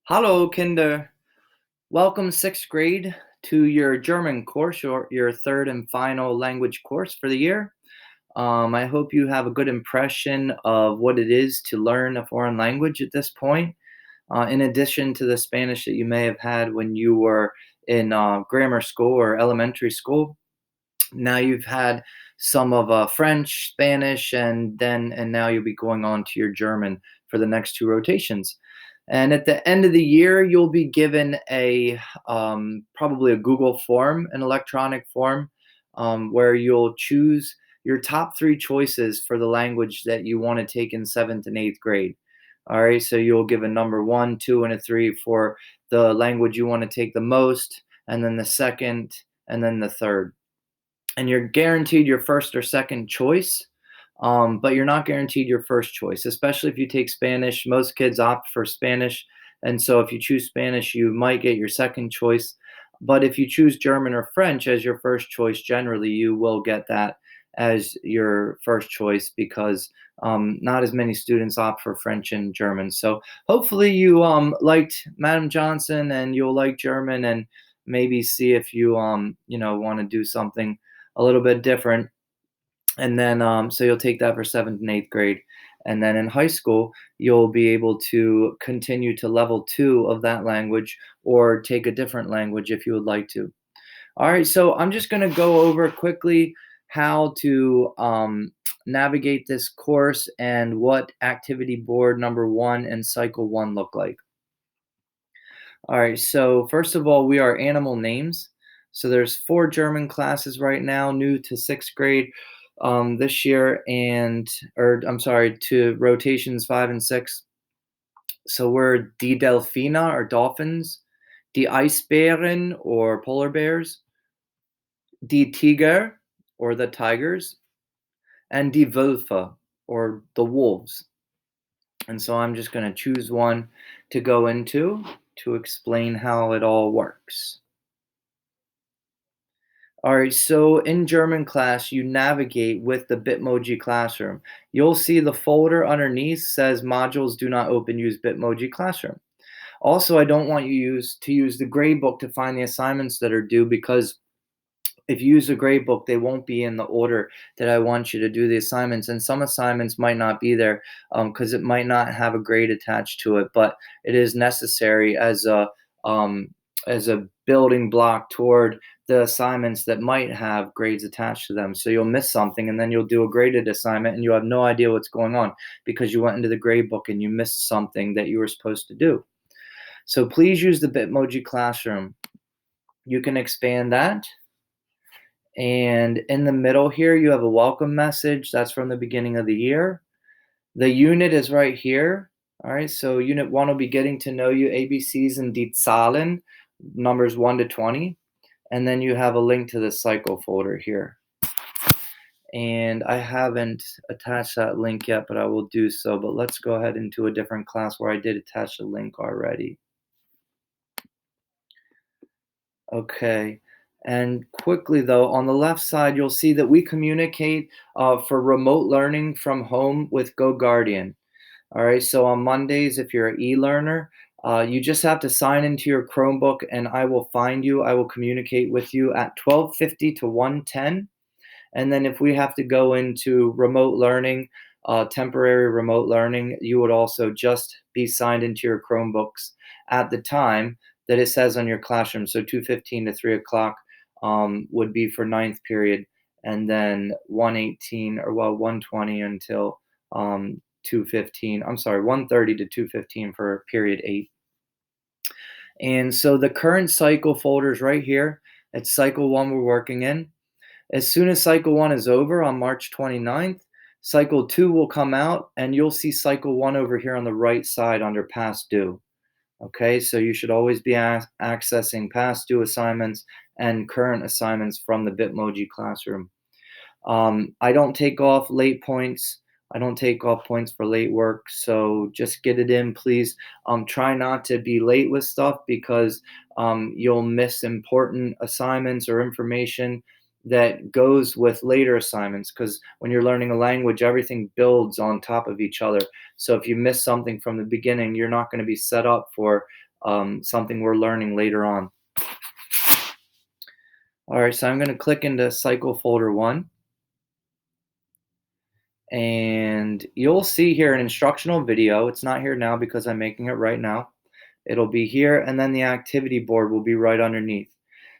Hallo Kinder, welcome sixth grade to your German course, your third and final language course for the year. I hope you have a good impression of what it is to learn a foreign language at this point, in addition to the Spanish that you may have had when you were in grammar school or elementary school. Now you've had some of French, Spanish, and now you'll be going on to your German for the next two rotations. And at the end of the year, you'll be given a probably a Google form, an electronic form, where you'll choose your top three choices for the language that you want to take in seventh and eighth grade. All right, so you'll give a number one, two, and a three for the language you want to take the most, and then the second, and then the third. And you're guaranteed your first or second choice, but you're not guaranteed your first choice, especially if you take Spanish. Most kids opt for Spanish, and so if you choose Spanish, you might get your second choice. But if you choose German or French as your first choice, generally you will get that as your first choice because not as many students opt for French and German. So hopefully you liked Madam Johnson and you'll like German and maybe see if you want to do something a little bit different. And then, so you'll take that for seventh and eighth grade. And then in high school, you'll be able to continue to level two of that language or take a different language if you would like to. All right, so I'm just going to go over quickly how to navigate this course and what activity board number one and cycle one look like. All right, so first of all, we are animal names. So there's four German classes right now, new to sixth grade this year, or I'm sorry, to rotations five and six. So we're die Delfina or dolphins, die Eisbären or polar bears, die Tiger or the tigers, and die Wölfe or the wolves. And so I'm just going to choose one to go into to explain how it all works. All right, so in German class, you navigate with the Bitmoji Classroom. You'll see the folder underneath says modules do not open, use Bitmoji Classroom. Also, I don't want you to use the gradebook to find the assignments that are due because if you use a gradebook, they won't be in the order that I want you to do the assignments. And some assignments might not be there because it might not have a grade attached to it, but it is necessary um, as a building block toward the assignments that might have grades attached to them. So you'll miss something and then you'll do a graded assignment and you have no idea what's going on because you went into the gradebook and you missed something that you were supposed to do. So please use the Bitmoji Classroom. You can expand that. And in the middle here, you have a welcome message. That's from the beginning of the year. The unit is right here. All right, so unit one will be getting to know you, ABCs and die Zahlen, numbers 1 to 20. And then you have a link to the cycle folder here. And I haven't attached that link yet, but I will do so. But let's go ahead into a different class where I did attach the link already. Okay. And quickly, though, on the left side, you'll see that we communicate for remote learning from home with GoGuardian. All right, so on Mondays, if you're an e-learner, you just have to sign into your Chromebook and I will find you. I will communicate with you at 12:50 to 1:10. And then if we have to go into remote learning, temporary remote learning, you would also just be signed into your Chromebooks at the time that it says on your classroom. So 2:15 to 3 o'clock would be for ninth period, and then 1:20 until 2:15. I'm sorry, 1:30 to 2:15 for period 8. And so the current cycle folder is right here. It's cycle 1 we're working in. As soon as cycle 1 is over on March 29th, cycle 2 will come out and you'll see cycle 1 over here on the right side under past due. Okay, so you should always be accessing past due assignments and current assignments from the Bitmoji Classroom. I don't take off late points. I don't take off points for late work, so just get it in, please. Try not to be late with stuff because you'll miss important assignments or information that goes with later assignments because when you're learning a language, everything builds on top of each other. So if you miss something from the beginning, you're not going to be set up for something we're learning later on. All right, so I'm going to click into cycle folder 1. And you'll see here an instructional video. It's not here now because I'm making it right now. It'll be here, and then the activity board will be right underneath.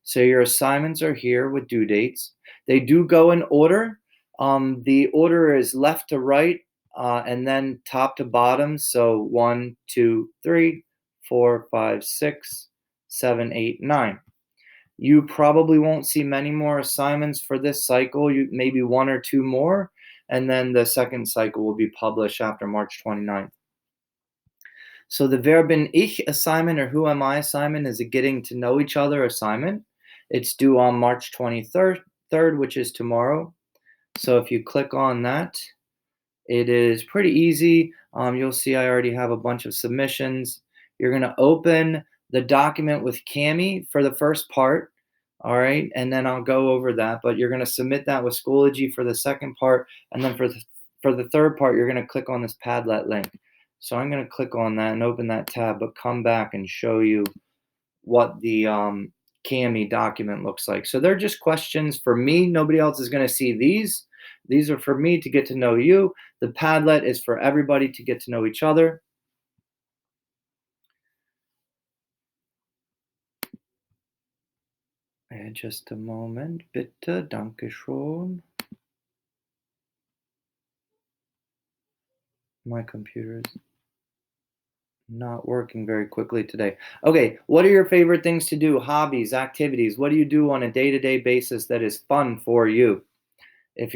So your assignments are here with due dates. They do go in order. The order is left to right, and then top to bottom. So 1, 2, 3, 4, 5, 6, 7, 8, 9. You probably won't see many more assignments for this cycle. You maybe 1 or 2 more, and then the second cycle will be published after March 29th. So the Wer bin ich assignment, or Who am I assignment, is a getting to know each other assignment. It's due on March 23rd, which is tomorrow. So if you click on that, it is pretty easy. You'll see I already have a bunch of submissions. You're going to open the document with Cami for the first part. All right, and then I'll go over that, but you're going to submit that with Schoology for the second part, and then for the third part, you're going to click on this Padlet link. So I'm going to click on that and open that tab, but come back and show you what the Cami document looks like. So they're just questions for me. Nobody else is going to see these. These are for me to get to know you. The Padlet is for everybody to get to know each other. And just a moment, bitte, danke schön. My computer is not working very quickly today. Okay, what are your favorite things to do? Hobbies, activities? What do you do on a day-to-day basis that is fun for you?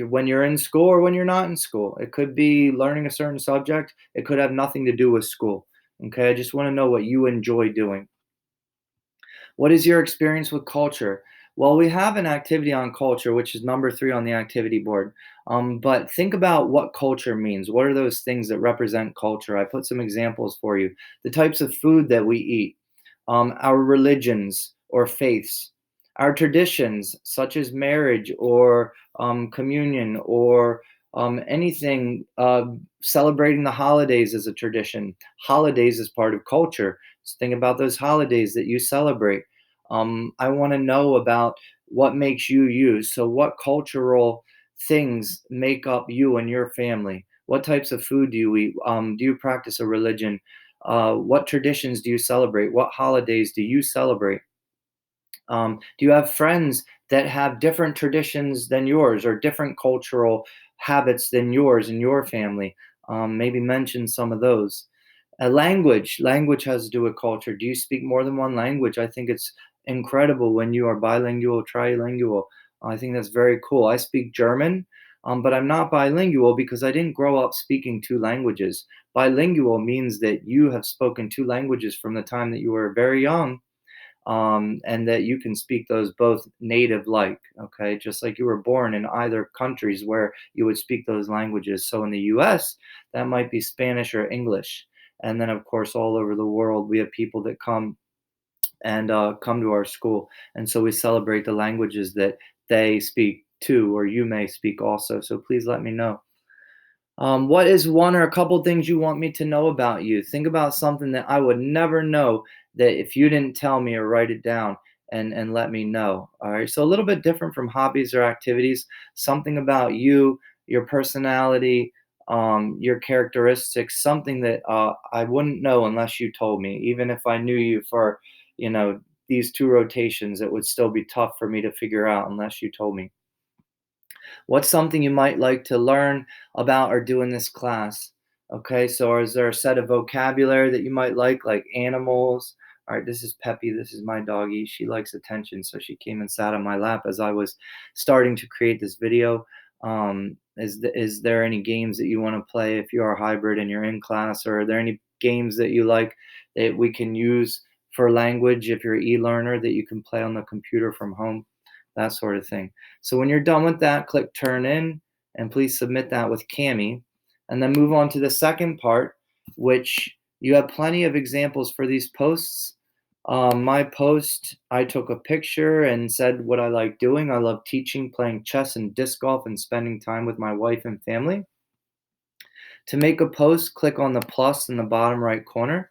When you're in school or when you're not in school. It could be learning a certain subject. It could have nothing to do with school. Okay, I just want to know what you enjoy doing. What is your experience with culture? Well, we have an activity on culture, which is number 3 on the activity board. But think about what culture means. What are those things that represent culture? I put some examples for you. The types of food that we eat, our religions or faiths, our traditions, such as marriage or communion or anything. Celebrating the holidays is a tradition. Holidays is part of culture. So think about those holidays that you celebrate. I want to know about what makes you you. So, what cultural things make up you and your family? What types of food do you eat? Do you practice a religion? What traditions do you celebrate? What holidays do you celebrate? Do you have friends that have different traditions than yours or different cultural habits than yours in your family? Maybe mention some of those. Language has to do with culture. Do you speak more than one language? I think it's incredible when you are bilingual, trilingual. I think that's very cool. I speak German, but I'm not bilingual because I didn't grow up speaking 2 languages. Bilingual means that you have spoken 2 languages from the time that you were very young, and that you can speak those both native like, okay, just like you were born in either countries where you would speak those languages. So in the US, that might be Spanish or English. And then, of course, all over the world, we have people that come and come to our school. And so we celebrate the languages that they speak too, or you may speak also. So please let me know. What is one or a couple things you want me to know about you? Think about something that I would never know that if you didn't tell me or write it down and let me know. All right. So a little bit different from hobbies or activities, something about you, your personality, your characteristics, something that I wouldn't know unless you told me. Even if I knew you for, you know, these 2 rotations, it would still be tough for me to figure out unless you told me. What's something you might like to learn about or do in this class? Okay, so is there a set of vocabulary that you might like animals? All right, this is Peppy. This is my doggie. She likes attention, so she came and sat on my lap as I was starting to create this video. Is there any games that you want to play if you are a hybrid and you're in class, or are there any games that you like that we can use for language if you're an e-learner that you can play on the computer from home? That sort of thing. So when you're done with that, click turn in and please submit that with Cami, and then move on to the second part, which you have plenty of examples for these posts. My post, I took a picture and said what I like doing. I love teaching, playing chess and disc golf, and spending time with my wife and family. To make a post, click on the plus in the bottom right corner,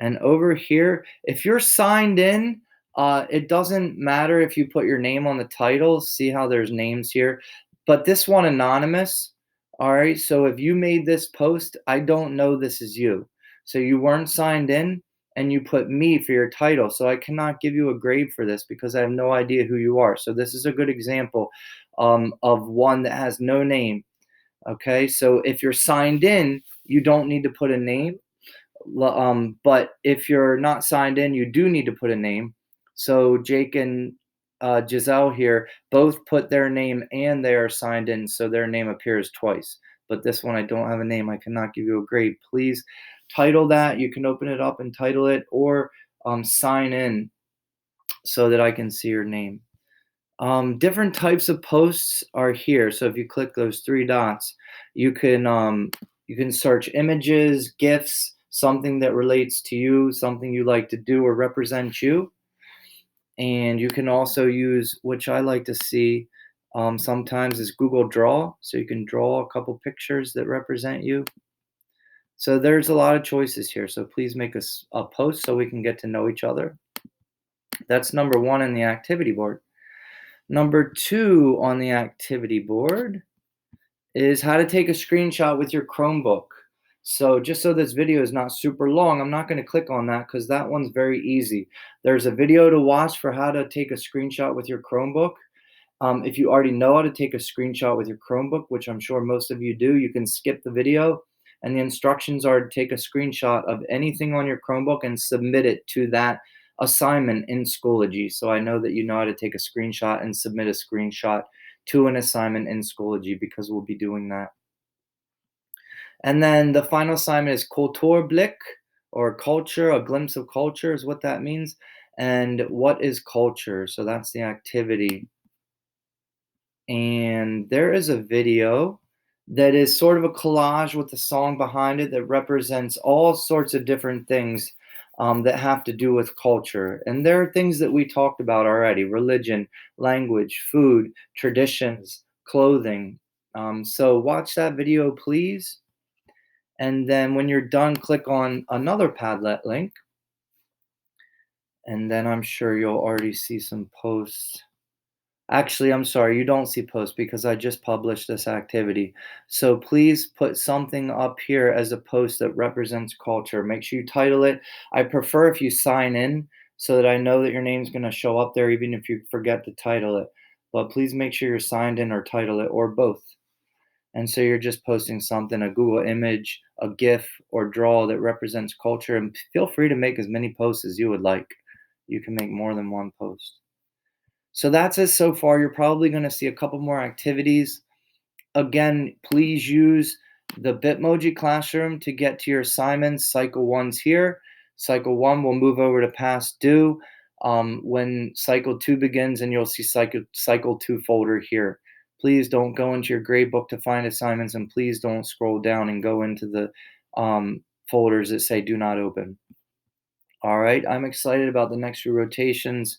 And over here, if you're signed in, it doesn't matter if you put your name on the title. See how there's names here, but this one anonymous. All right. So if you made this post, I don't know this is you. So you weren't signed in and you put me for your title. So I cannot give you a grade for this because I have no idea who you are. So this is a good example of one that has no name. Okay. So if you're signed in, you don't need to put a name. But if you're not signed in, you do need to put a name. So Jake and Giselle here both put their name and they are signed in, so their name appears twice. But this one, I don't have a name. I cannot give you a grade. Please title that. You can open it up and title it, or sign in so that I can see your name. Different types of posts are here. So if you click those three dots, you can search images, GIFs, something that relates to you, something you like to do or represent you. And you can also use, which I like to see sometimes, is Google Draw. So you can draw a couple pictures that represent you. So there's a lot of choices here. So please make a post so we can get to know each other. That's number one in the activity board. Number two on the activity board is how to take a screenshot with your Chromebook. So just so this video is not super long, I'm not going to click on that because that one's very easy. There's a video to watch for how to take a screenshot with your Chromebook. If you already know how to take a screenshot with your Chromebook, which I'm sure most of you do, you can skip the video. And the instructions are to take a screenshot of anything on your Chromebook and submit it to that assignment in Schoology. So I know that you know how to take a screenshot and submit a screenshot to an assignment in Schoology because we'll be doing that. And then the final assignment is Kulturblick, or culture, a glimpse of culture is what that means. And what is culture? So that's the activity. And there is a video that is sort of a collage with the song behind it that represents all sorts of different things that have to do with culture. And there are things that we talked about already: religion, language, food, traditions, clothing. So watch that video, please. And then when you're done, click on another Padlet link. And then I'm sure you'll already see some posts. Actually, I'm sorry, you don't see posts because I just published this activity. So please put something up here as a post that represents culture. Make sure you title it. I prefer if you sign in so that I know that your name's going to show up there even if you forget to title it. But please make sure you're signed in or title it, or both. And so you're just posting something, a Google image, a GIF, or draw that represents culture. And feel free to make as many posts as you would like. You can make more than one post. So that's it so far. You're probably going to see a couple more activities. Again, please use the Bitmoji Classroom to get to your assignments. Cycle 1's here. Cycle 1 will move over to past due when cycle 2 begins, and you'll see cycle 2 folder here. Please don't go into your gradebook to find assignments, and please don't scroll down and go into the folders that say do not open. All right, I'm excited about the next few rotations.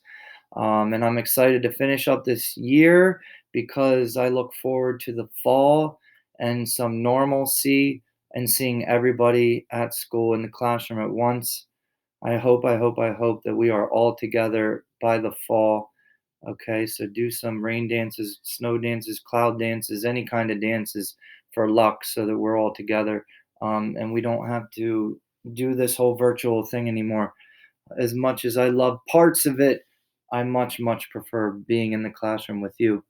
And I'm excited to finish up this year because I look forward to the fall and some normalcy and seeing everybody at school in the classroom at once. I hope that we are all together by the fall. Okay, so do some rain dances, snow dances, cloud dances, any kind of dances for luck so that we're all together. And we don't have to do this whole virtual thing anymore. As much as I love parts of it, I much, much prefer being in the classroom with you.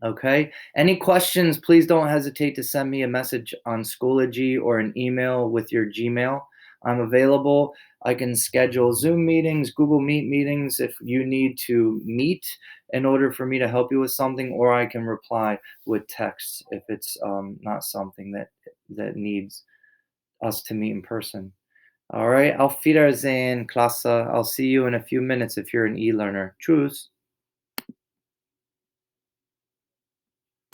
Okay. Any questions, please don't hesitate to send me a message on Schoology or an email with your Gmail. I'm available. I can schedule Zoom meetings, Google Meet meetings if you need to meet in order for me to help you with something, or I can reply with text if it's not something that needs us to meet in person. All right. Auf Wiedersehen, Klasse. I'll see you in a few minutes if you're an e-learner. Tschüss.